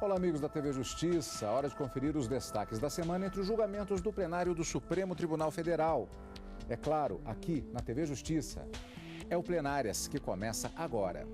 Olá, amigos da TV Justiça. Hora de conferir os destaques da semana entre os julgamentos do plenário do Supremo Tribunal Federal. É claro, aqui na TV Justiça. É o Plenárias que começa agora.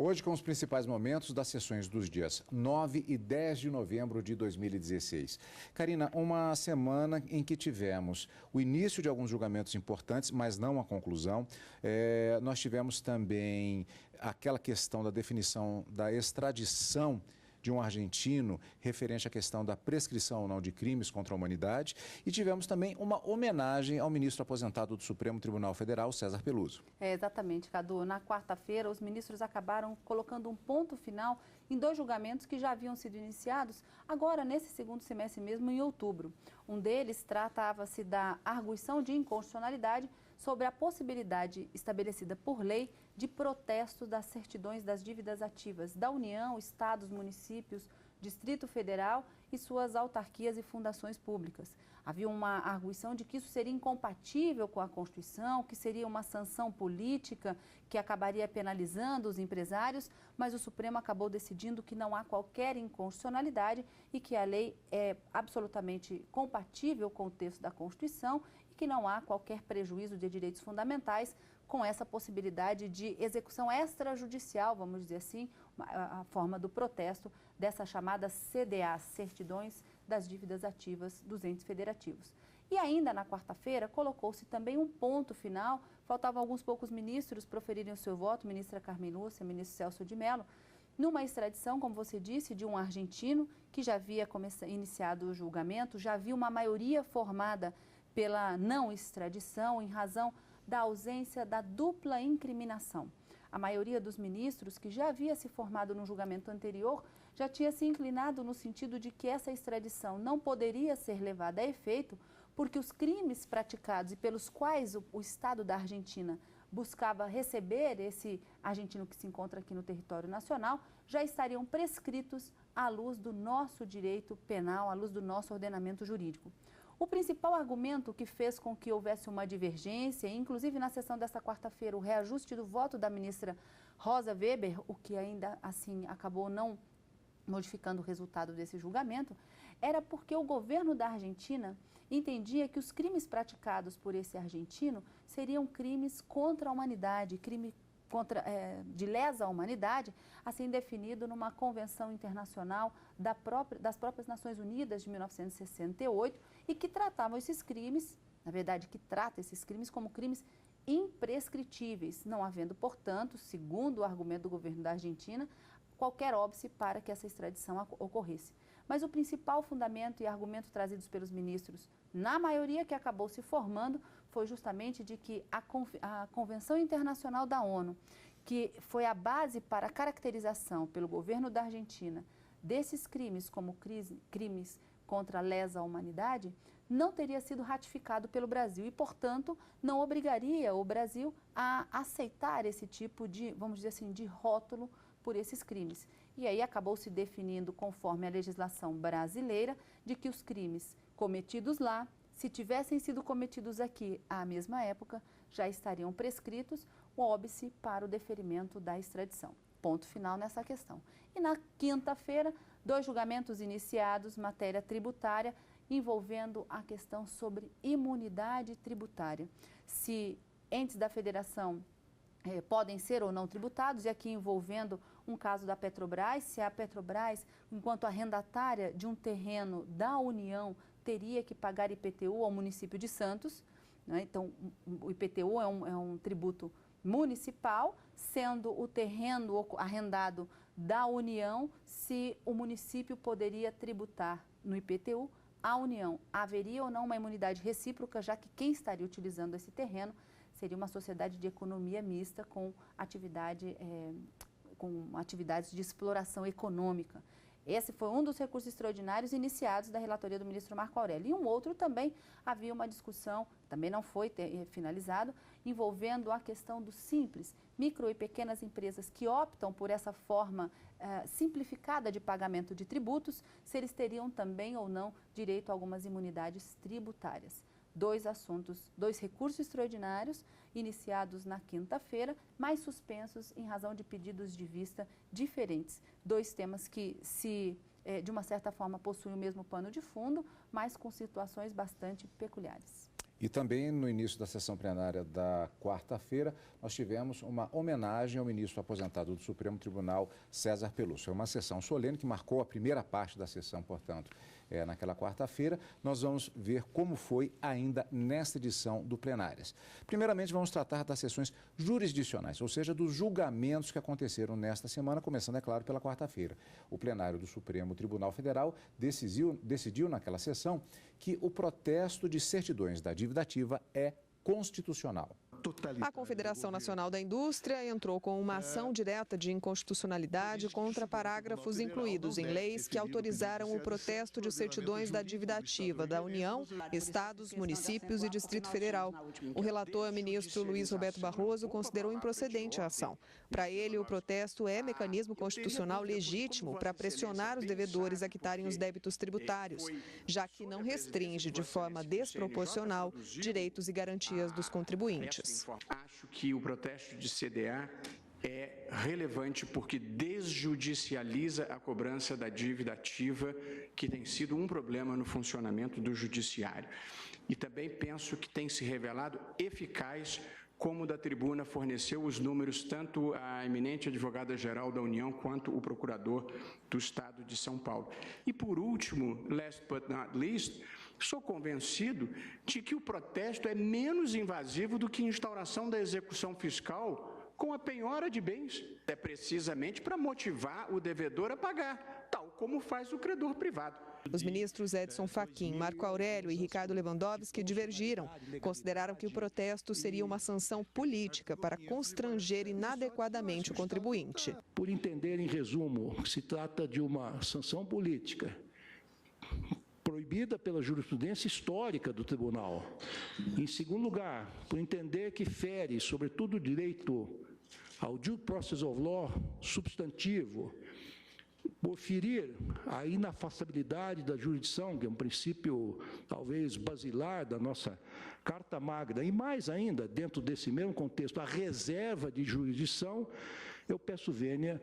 Hoje, com os principais momentos das sessões dos dias 9 e 10 de novembro de 2016. Karina, uma semana em que tivemos o início de alguns julgamentos importantes, mas não a conclusão. Nós tivemos também aquela questão da definição da extradição de um argentino referente à questão da prescrição ou não de crimes contra a humanidade. E tivemos também uma homenagem ao ministro aposentado do Supremo Tribunal Federal, César Peluso. Exatamente, Cadu. Na quarta-feira, os ministros acabaram colocando um ponto final em dois julgamentos que já haviam sido iniciados agora nesse segundo semestre mesmo, em outubro. Um deles tratava-se da arguição de inconstitucionalidade sobre a possibilidade estabelecida por lei de protesto das certidões das dívidas ativas da União, estados, municípios, Distrito Federal e suas autarquias e fundações públicas. Havia uma arguição de que isso seria incompatível com a Constituição, que seria uma sanção política que acabaria penalizando os empresários, mas o Supremo acabou decidindo que não há qualquer inconstitucionalidade e que a lei é absolutamente compatível com o texto da Constituição e que não há qualquer prejuízo de direitos fundamentais com essa possibilidade de execução extrajudicial, vamos dizer assim, a forma do protesto dessas chamadas CDAs, Certidões das Dívidas Ativas dos Entes Federativos. E ainda na quarta-feira colocou-se também um ponto final, faltavam alguns poucos ministros proferirem o seu voto, ministra Carmen Lúcia, ministro Celso de Mello, numa extradição, como você disse, de um argentino que já havia iniciado o julgamento, já havia uma maioria formada pela não extradição em razão da ausência da dupla incriminação. A maioria dos ministros, que já havia se formado no julgamento anterior, já tinha se inclinado no sentido de que essa extradição não poderia ser levada a efeito porque os crimes praticados e pelos quais o Estado da Argentina buscava receber esse argentino que se encontra aqui no território nacional já estariam prescritos à luz do nosso direito penal, à luz do nosso ordenamento jurídico. O principal argumento que fez com que houvesse uma divergência, inclusive na sessão desta quarta-feira, o reajuste do voto da ministra Rosa Weber, o que ainda assim acabou não modificando o resultado desse julgamento, era porque o governo da Argentina entendia que os crimes praticados por esse argentino seriam crimes contra a humanidade, de lesa humanidade, assim definido numa convenção internacional das próprias Nações Unidas de 1968 e que tratavam esses crimes, na verdade, que trata esses crimes como crimes imprescritíveis, não havendo, portanto, segundo o argumento do governo da Argentina, qualquer óbice para que essa extradição ocorresse. Mas o principal fundamento e argumento trazidos pelos ministros, na maioria que acabou se formando, foi justamente de que a Convenção Internacional da ONU, que foi a base para a caracterização pelo governo da Argentina desses crimes como crimes contra a lesa humanidade, não teria sido ratificado pelo Brasil e, portanto, não obrigaria o Brasil a aceitar esse tipo de, vamos dizer assim, de rótulo por esses crimes. E aí acabou se definindo, conforme a legislação brasileira, de que os crimes cometidos lá, se tivessem sido cometidos aqui à mesma época, já estariam prescritos, o óbice para o deferimento da extradição. Ponto final nessa questão. E na quinta-feira, dois julgamentos iniciados, matéria tributária, envolvendo a questão sobre imunidade tributária. Se entes da federação podem ser ou não tributados, e aqui envolvendo um caso da Petrobras, se a Petrobras, enquanto arrendatária de um terreno da União, teria que pagar IPTU ao município de Santos, né? Então, o IPTU é um tributo municipal, sendo o terreno arrendado da União, se o município poderia tributar no IPTU à União. Haveria ou não uma imunidade recíproca, já que quem estaria utilizando esse terreno seria uma sociedade de economia mista com atividades de exploração econômica. Esse foi um dos recursos extraordinários iniciados da relatoria do ministro Marco Aurélio. E um outro também havia uma discussão, também não foi finalizado, envolvendo a questão do Simples, micro e pequenas empresas que optam por essa forma simplificada de pagamento de tributos, se eles teriam também ou não direito a algumas imunidades tributárias. Dois recursos extraordinários iniciados na quinta-feira, mas suspensos em razão de pedidos de vista diferentes. Dois temas que de uma certa forma, possuem o mesmo pano de fundo, mas com situações bastante peculiares. E também, no início da sessão plenária da quarta-feira, nós tivemos uma homenagem ao ministro aposentado do Supremo Tribunal, César Pelúcio. É uma sessão solene que marcou a primeira parte da sessão, portanto, naquela quarta-feira. Nós vamos ver como foi ainda nesta edição do Plenárias. Primeiramente, vamos tratar das sessões jurisdicionais, ou seja, dos julgamentos que aconteceram nesta semana, começando, é claro, pela quarta-feira. O plenário do Supremo Tribunal Federal decidiu naquela sessão que o protesto de certidões da dívida ativa é constitucional. A Confederação Nacional da Indústria entrou com uma ação direta de inconstitucionalidade contra parágrafos incluídos em leis que autorizaram o protesto de certidões da dívida ativa da União, estados, municípios e Distrito Federal. O relator, ministro Luiz Roberto Barroso, considerou improcedente a ação. Para ele, o protesto é mecanismo constitucional legítimo para pressionar os devedores a quitarem os débitos tributários, já que não restringe de forma desproporcional direitos e garantias dos contribuintes. Acho que o protesto de CDA é relevante porque desjudicializa a cobrança da dívida ativa, que tem sido um problema no funcionamento do judiciário. E também penso que tem se revelado eficaz, como da tribuna forneceu os números tanto a eminente advogada-geral da União quanto o procurador do Estado de São Paulo. E por último, last but not least, sou convencido de que o protesto é menos invasivo do que a instauração da execução fiscal com a penhora de bens. É precisamente para motivar o devedor a pagar, tal como faz o credor privado. Os ministros Edson Fachin, Marco Aurélio e Ricardo Lewandowski divergiram. Consideraram que o protesto seria uma sanção política para constranger inadequadamente o contribuinte. Por entender, em resumo, que se trata de uma sanção política proibida pela jurisprudência histórica do tribunal. Em segundo lugar, por entender que fere, sobretudo, o direito ao due process of law substantivo, por ferir a inafastabilidade da jurisdição, que é um princípio talvez basilar da nossa Carta Magna, e mais ainda, dentro desse mesmo contexto, a reserva de jurisdição, eu peço vênia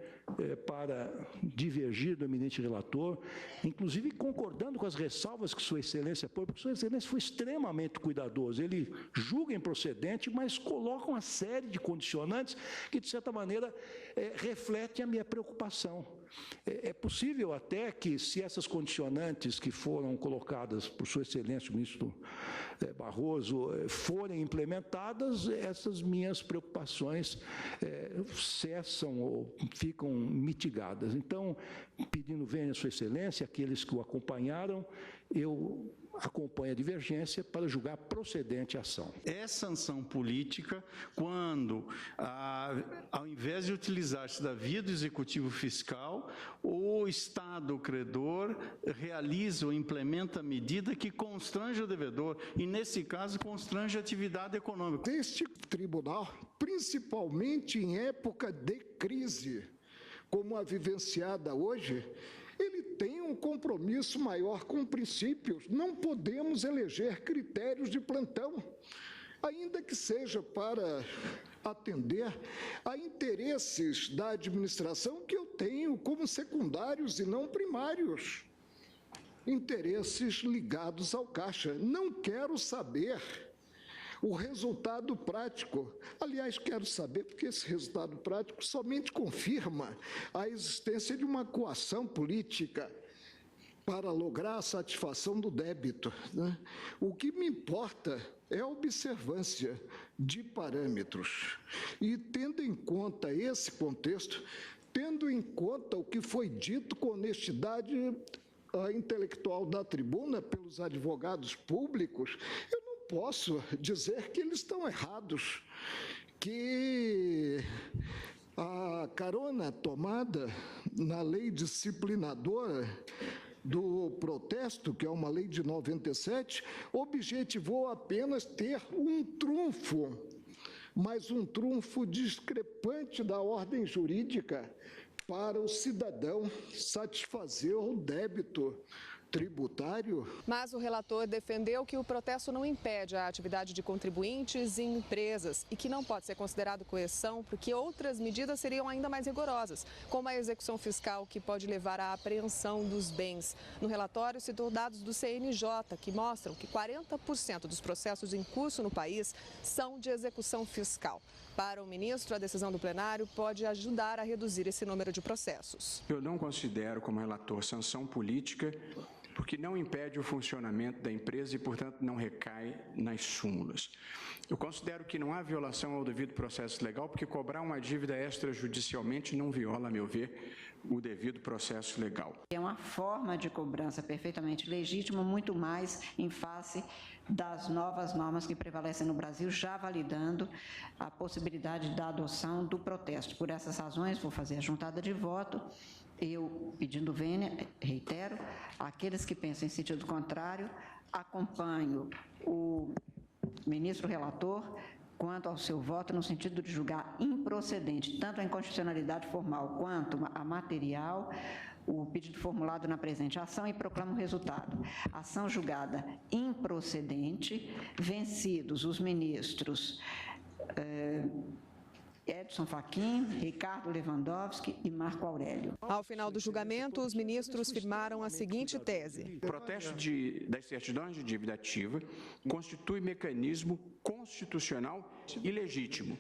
para divergir do eminente relator, inclusive concordando com as ressalvas que Sua Excelência pôs, porque Sua Excelência foi extremamente cuidadoso. Ele julga improcedente, mas coloca uma série de condicionantes que, de certa maneira, refletem a minha preocupação. É possível até que, se essas condicionantes que foram colocadas por Sua Excelência, o ministro Barroso, forem implementadas, essas minhas preocupações cessam ou ficam mitigadas. Então, pedindo vênia a Sua Excelência, aqueles que o acompanharam, eu acompanho a divergência para julgar procedente a ação. É sanção política quando, ao invés de utilizar-se da via do executivo fiscal, o Estado credor realiza ou implementa medida que constrange o devedor e, nesse caso, constrange a atividade econômica. Este tribunal, principalmente em época de crise, como a vivenciada hoje, ele tem um compromisso maior com princípios. Não podemos eleger critérios de plantão, ainda que seja para atender a interesses da administração que eu tenho como secundários e não primários. Interesses ligados ao caixa. Não quero saber o resultado prático. Aliás, quero saber porque esse resultado prático somente confirma a existência de uma coação política para lograr a satisfação do débito, né? O que me importa é a observância de parâmetros. E tendo em conta esse contexto, tendo em conta o que foi dito com honestidade intelectual da tribuna pelos advogados públicos, eu não posso dizer que eles estão errados, que A carona tomada na lei disciplinadora do protesto, que é uma lei de 97, objetivou apenas ter um trunfo, mas um trunfo discrepante da ordem jurídica para o cidadão satisfazer o débito tributário. Mas o relator defendeu que o protesto não impede a atividade de contribuintes e empresas e que não pode ser considerado coerção porque outras medidas seriam ainda mais rigorosas, como a execução fiscal que pode levar à apreensão dos bens. No relatório citou dados do CNJ que mostram que 40% dos processos em curso no país são de execução fiscal. Para o ministro, a decisão do plenário pode ajudar a reduzir esse número de processos. Eu não considero como relator sanção política porque não impede o funcionamento da empresa e, portanto, não recai nas súmulas. Eu considero que não há violação ao devido processo legal porque cobrar uma dívida extrajudicialmente não viola, a meu ver, o devido processo legal. É uma forma de cobrança perfeitamente legítima, muito mais em face das novas normas que prevalecem no Brasil, já validando a possibilidade da adoção do protesto. Por essas razões, vou fazer a juntada de voto. Eu, pedindo vênia, reitero, aqueles que pensam em sentido contrário, acompanho o ministro relator quanto ao seu voto no sentido de julgar improcedente tanto a inconstitucionalidade formal quanto a material o pedido formulado na presente ação e proclamo o resultado. Ação julgada improcedente, vencidos os ministros Edson Fachin, Ricardo Lewandowski e Marco Aurélio. Ao final do julgamento, os ministros firmaram a seguinte tese. O protesto das certidões de dívida ativa constitui mecanismo constitucional e legítimo,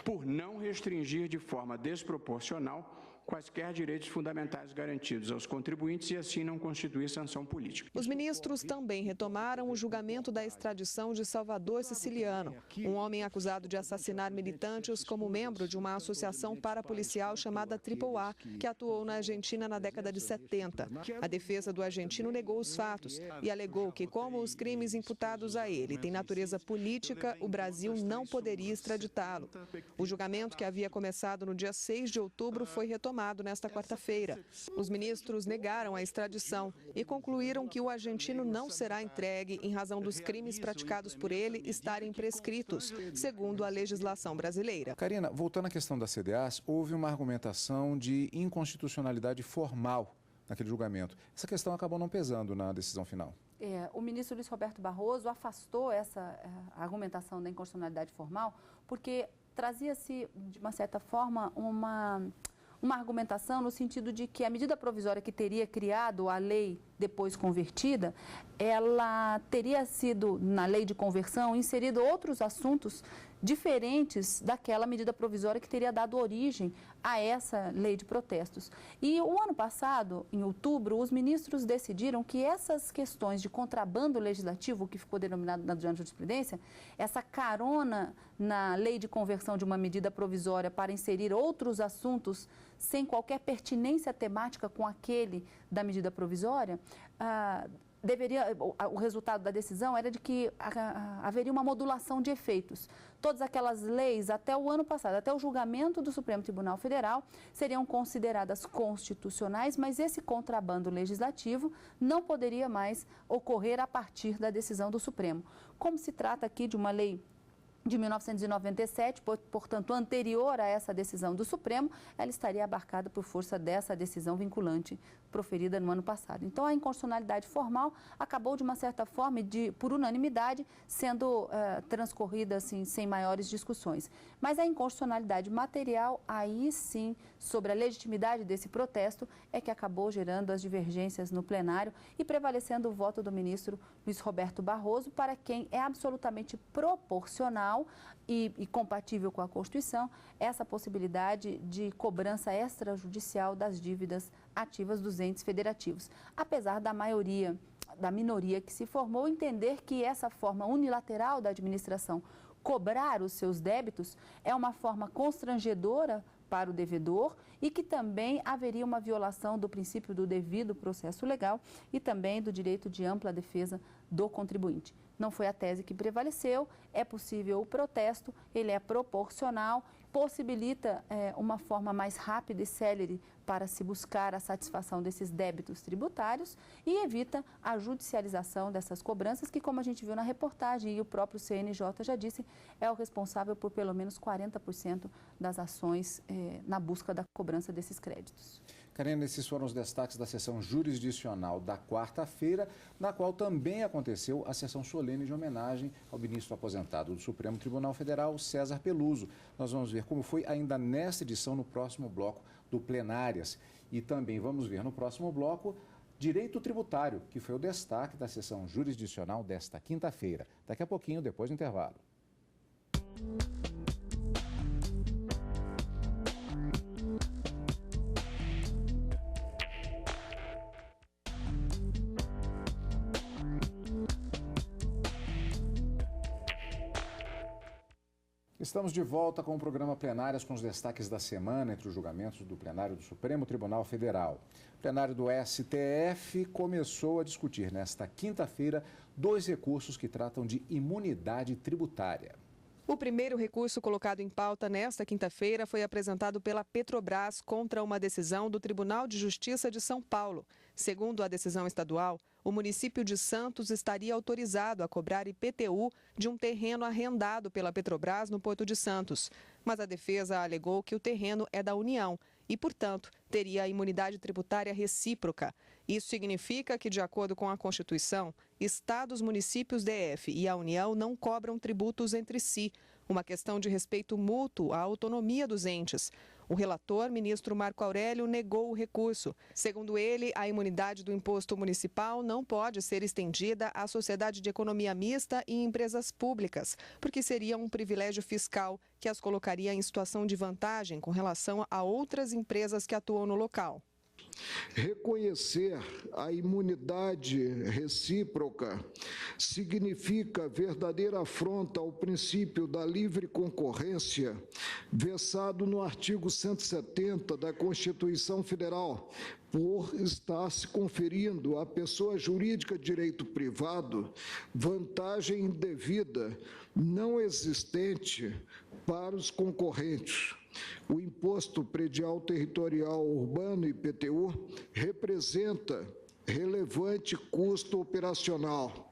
por não restringir de forma desproporcional quaisquer direitos fundamentais garantidos aos contribuintes e assim não constituir sanção política. Os ministros também retomaram o julgamento da extradição de Salvador Siciliano, um homem acusado de assassinar militantes como membro de uma associação parapolicial chamada AAA, que atuou na Argentina na década de 70. A defesa do argentino negou os fatos e alegou que, como os crimes imputados a ele têm natureza política, o Brasil não poderia extraditá-lo. O julgamento, que havia começado no dia 6 de outubro, foi retomado nesta quarta-feira. Os ministros negaram a extradição e concluíram que o argentino não será entregue em razão dos crimes praticados por ele estarem prescritos, segundo a legislação brasileira. Karina, voltando à questão das CDAs, houve uma argumentação de inconstitucionalidade formal naquele julgamento. Essa questão acabou não pesando na decisão final. O ministro Luiz Roberto Barroso afastou essa argumentação da inconstitucionalidade formal porque trazia-se, de uma certa forma, uma argumentação no sentido de que a medida provisória que teria criado a lei depois convertida, ela teria sido, na lei de conversão, inserido outros assuntos diferentes daquela medida provisória que teria dado origem a essa lei de protestos. E o ano passado, em outubro, os ministros decidiram que essas questões de contrabando legislativo, que ficou denominado na jurisprudência, essa carona na lei de conversão de uma medida provisória para inserir outros assuntos sem qualquer pertinência temática com aquele da medida provisória, o resultado da decisão era de que haveria uma modulação de efeitos. Todas aquelas leis, até o ano passado, até o julgamento do Supremo Tribunal Federal, seriam consideradas constitucionais, mas esse contrabando legislativo não poderia mais ocorrer a partir da decisão do Supremo. Como se trata aqui de uma lei de 1997, portanto, anterior a essa decisão do Supremo, ela estaria abarcada por força dessa decisão vinculante proferida no ano passado. Então, a inconstitucionalidade formal acabou, de uma certa forma, por unanimidade, sendo transcorrida assim, sem maiores discussões. Mas a inconstitucionalidade material, aí sim, sobre a legitimidade desse protesto, é que acabou gerando as divergências no plenário e prevalecendo o voto do ministro Luiz Roberto Barroso, para quem é absolutamente proporcional e compatível com a Constituição essa possibilidade de cobrança extrajudicial das dívidas ativas dos entes federativos. Apesar da minoria que se formou entender que essa forma unilateral da administração cobrar os seus débitos é uma forma constrangedora para o devedor e que também haveria uma violação do princípio do devido processo legal e também do direito de ampla defesa do contribuinte. Não foi a tese que prevaleceu, é possível o protesto, ele é proporcional, possibilita uma forma mais rápida e célere para se buscar a satisfação desses débitos tributários e evita a judicialização dessas cobranças, que, como a gente viu na reportagem e o próprio CNJ já disse, é o responsável por pelo menos 40% das ações na busca da cobrança desses créditos. Karina, esses foram os destaques da sessão jurisdicional da quarta-feira, na qual também aconteceu a sessão solene de homenagem ao ministro aposentado do Supremo Tribunal Federal, César Peluso. Nós vamos ver como foi ainda nesta edição, no próximo bloco do Plenárias. E também vamos ver no próximo bloco Direito Tributário, que foi o destaque da sessão jurisdicional desta quinta-feira. Daqui a pouquinho, depois do intervalo. Estamos de volta com o programa Plenárias com os destaques da semana entre os julgamentos do plenário do Supremo Tribunal Federal. O plenário do STF começou a discutir nesta quinta-feira 2 recursos que tratam de imunidade tributária. O primeiro recurso colocado em pauta nesta quinta-feira foi apresentado pela Petrobras contra uma decisão do Tribunal de Justiça de São Paulo. Segundo a decisão estadual, o município de Santos estaria autorizado a cobrar IPTU de um terreno arrendado pela Petrobras no Porto de Santos. Mas a defesa alegou que o terreno é da União e, portanto, teria a imunidade tributária recíproca. Isso significa que, de acordo com a Constituição, estados, municípios, DF e a União não cobram tributos entre si, uma questão de respeito mútuo à autonomia dos entes. O relator, ministro Marco Aurélio, negou o recurso. Segundo ele, a imunidade do imposto municipal não pode ser estendida à sociedade de economia mista e empresas públicas, porque seria um privilégio fiscal que as colocaria em situação de vantagem com relação a outras empresas que atuam no local. Reconhecer a imunidade recíproca significa verdadeira afronta ao princípio da livre concorrência, versado no artigo 170 da Constituição Federal, por estar se conferindo à pessoa jurídica de direito privado vantagem indevida não existente para os concorrentes. O Imposto Predial Territorial Urbano, IPTU, representa relevante custo operacional.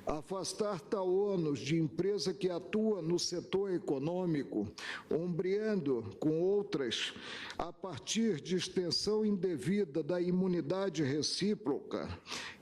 Afastar tal ônus de empresa que atua no setor econômico, ombreando com outras, a partir de extensão indevida da imunidade recíproca,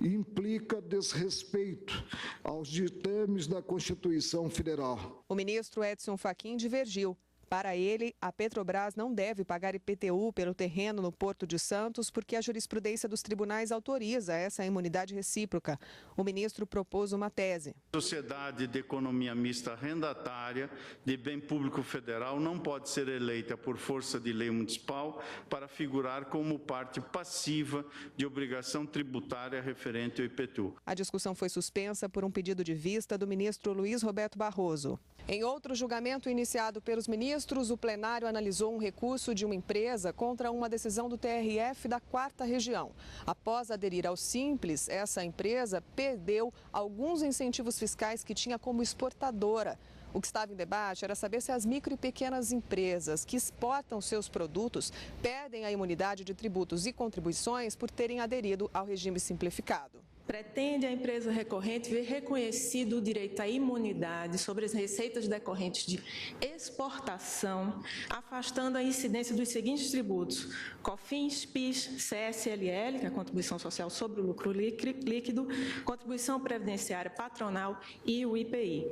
implica desrespeito aos ditames da Constituição Federal. O ministro Edson Fachin divergiu. Para ele, a Petrobras não deve pagar IPTU pelo terreno no Porto de Santos porque a jurisprudência dos tribunais autoriza essa imunidade recíproca. O ministro propôs uma tese. Sociedade de economia mista arrendatária de bem público federal não pode ser eleita por força de lei municipal para figurar como parte passiva de obrigação tributária referente ao IPTU. A discussão foi suspensa por um pedido de vista do ministro Luiz Roberto Barroso. Em outro julgamento iniciado pelos ministros, o plenário analisou um recurso de uma empresa contra uma decisão do TRF da 4ª Região. Após aderir ao Simples, essa empresa perdeu alguns incentivos fiscais que tinha como exportadora. O que estava em debate era saber se as micro e pequenas empresas que exportam seus produtos perdem a imunidade de tributos e contribuições por terem aderido ao regime simplificado. Pretende a empresa recorrente ver reconhecido o direito à imunidade sobre as receitas decorrentes de exportação, afastando a incidência dos seguintes tributos: COFINS, PIS, CSLL, que é a Contribuição Social sobre o Lucro Líquido, Contribuição Previdenciária Patronal e o IPI.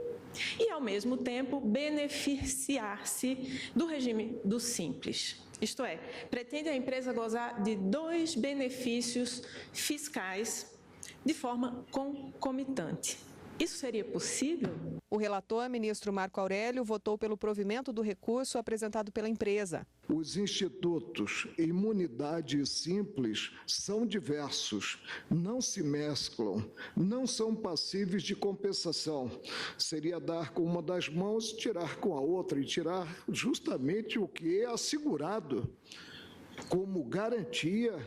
E, ao mesmo tempo, beneficiar-se do regime do Simples. Isto é, pretende a empresa gozar de 2 benefícios fiscais de forma concomitante. Isso seria possível? O relator, ministro Marco Aurélio, votou pelo provimento do recurso apresentado pela empresa. Os institutos imunidade e simples são diversos, não se mesclam, não são passíveis de compensação. Seria dar com uma das mãos, tirar com a outra e tirar justamente o que é assegurado como garantia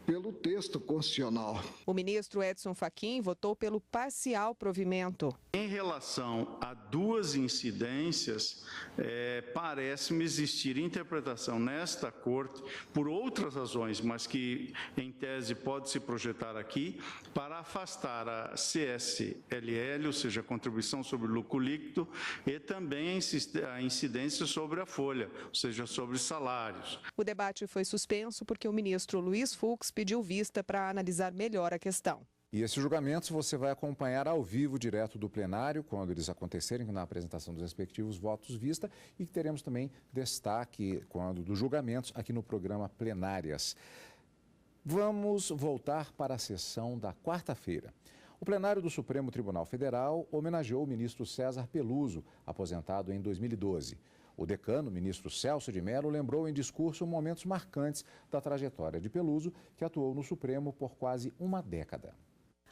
pelo texto constitucional. O ministro Edson Fachin votou pelo parcial provimento. Em relação a duas incidências, parece-me existir interpretação nesta Corte, por outras razões, mas que em tese pode se projetar aqui, para afastar a CSLL, ou seja, a contribuição sobre o lucro líquido, e também a incidência sobre a folha, ou seja, sobre os salários. O debate foi suspenso porque o ministro Luiz Fux pediu vista para analisar melhor a questão. E esses julgamentos você vai acompanhar ao vivo, direto do plenário, quando eles acontecerem, na apresentação dos respectivos votos vista, e teremos também destaque dos julgamentos aqui no programa Plenárias. Vamos voltar para a sessão da quarta-feira. O plenário do Supremo Tribunal Federal homenageou o ministro César Peluso, aposentado em 2012. O decano, ministro Celso de Mello, lembrou em discurso momentos marcantes da trajetória de Peluso, que atuou no Supremo por quase uma década.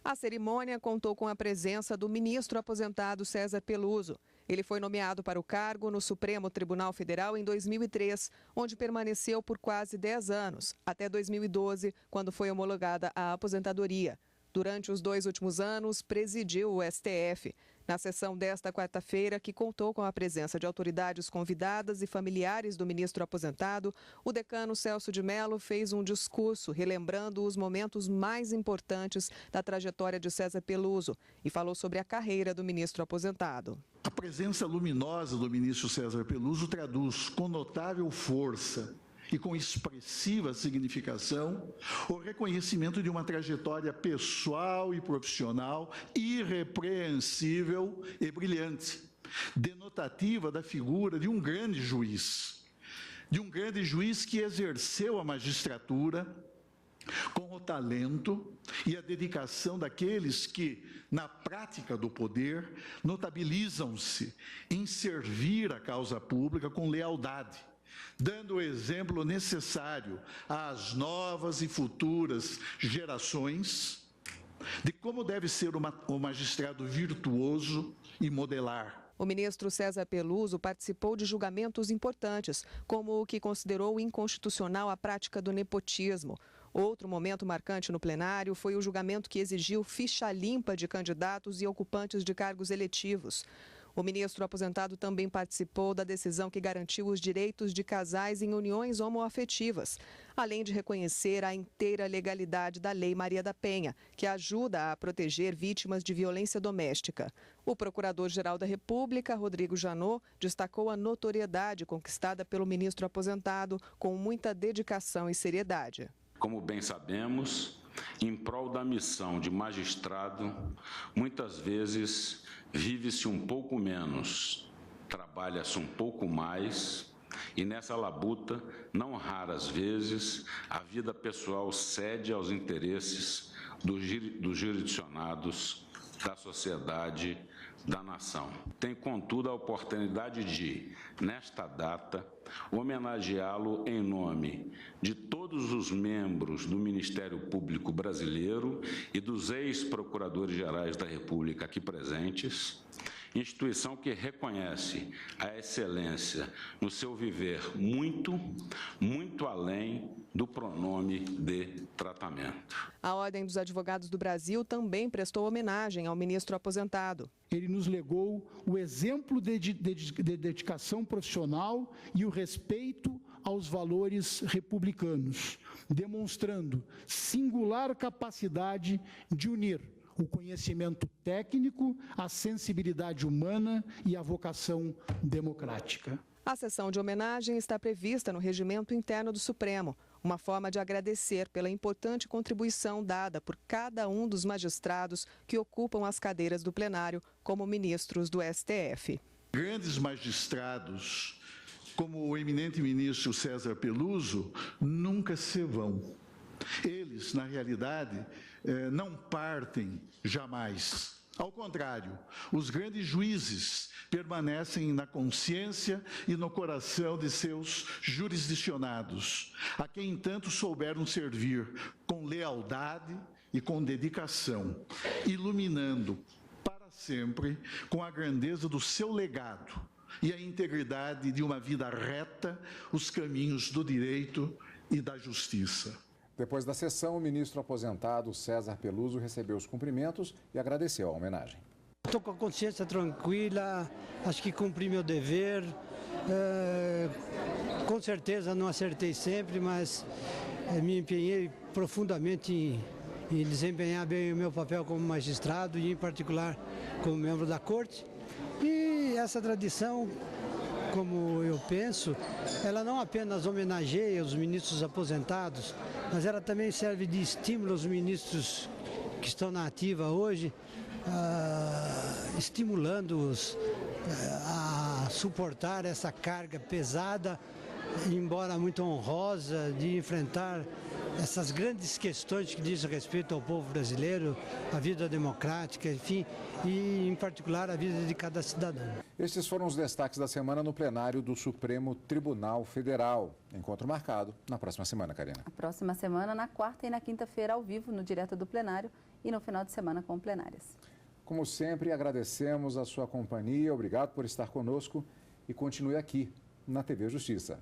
A cerimônia contou com a presença do ministro aposentado César Peluso. Ele foi nomeado para o cargo no Supremo Tribunal Federal em 2003, onde permaneceu por quase 10 anos, até 2012, quando foi homologada a aposentadoria. Durante os 2 últimos anos, presidiu o STF. Na sessão desta quarta-feira, que contou com a presença de autoridades convidadas e familiares do ministro aposentado, o decano Celso de Mello fez um discurso relembrando os momentos mais importantes da trajetória de César Peluso e falou sobre a carreira do ministro aposentado. A presença luminosa do ministro César Peluso traduz com notável força e com expressiva significação o reconhecimento de uma trajetória pessoal e profissional irrepreensível e brilhante, denotativa da figura de um grande juiz que exerceu a magistratura com o talento e a dedicação daqueles que, na prática do poder, notabilizam-se em servir a causa pública com lealdade, dando o exemplo necessário às novas e futuras gerações de como deve ser um magistrado virtuoso e modelar. O ministro César Peluso participou de julgamentos importantes, como o que considerou inconstitucional a prática do nepotismo. Outro momento marcante no plenário foi o julgamento que exigiu ficha limpa de candidatos e ocupantes de cargos eletivos. O ministro aposentado também participou da decisão que garantiu os direitos de casais em uniões homoafetivas, além de reconhecer a inteira legalidade da Lei Maria da Penha, que ajuda a proteger vítimas de violência doméstica. O Procurador-Geral da República, Rodrigo Janot, destacou a notoriedade conquistada pelo ministro aposentado com muita dedicação e seriedade. Como bem sabemos, em prol da missão de magistrado, muitas vezes vive-se um pouco menos, trabalha-se um pouco mais e nessa labuta, não raras vezes, a vida pessoal cede aos interesses dos jurisdicionados, da sociedade, da nação. Tem, contudo, a oportunidade de, nesta data, homenageá-lo em nome de todos os membros do Ministério Público Brasileiro e dos ex-procuradores-gerais da República aqui presentes, instituição que reconhece a excelência no seu viver muito, muito além do pronome de tratamento. A Ordem dos Advogados do Brasil também prestou homenagem ao ministro aposentado. Ele nos legou o exemplo de dedicação profissional e o respeito aos valores republicanos, demonstrando singular capacidade de unir o conhecimento técnico, a sensibilidade humana e a vocação democrática. A sessão de homenagem está prevista no regimento interno do Supremo, uma forma de agradecer pela importante contribuição dada por cada um dos magistrados que ocupam as cadeiras do plenário como ministros do STF. Grandes magistrados, como o eminente ministro César Peluso, nunca se vão. Eles, na realidade, não partem jamais. Ao contrário, os grandes juízes permanecem na consciência e no coração de seus jurisdicionados, a quem tanto souberam servir com lealdade e com dedicação, iluminando para sempre com a grandeza do seu legado e a integridade de uma vida reta os caminhos do direito e da justiça. Depois da sessão, o ministro aposentado César Peluso recebeu os cumprimentos e agradeceu a homenagem. Estou com a consciência tranquila, acho que cumpri meu dever. Com certeza não acertei sempre, mas me empenhei profundamente em desempenhar bem o meu papel como magistrado e, em particular, como membro da Corte. E essa tradição, como eu penso, ela não apenas homenageia os ministros aposentados, mas ela também serve de estímulo aos ministros que estão na ativa hoje, estimulando-os a suportar essa carga pesada, embora muito honrosa, de enfrentar essas grandes questões que dizem respeito ao povo brasileiro, à vida democrática, enfim, e em particular a vida de cada cidadão. Estes foram os destaques da semana no plenário do Supremo Tribunal Federal. Encontro marcado na próxima semana, Karina. A próxima semana, na quarta e na quinta-feira, ao vivo, no Direto do Plenário, e no final de semana com plenárias. Como sempre, agradecemos a sua companhia, obrigado por estar conosco e continue aqui na TV Justiça.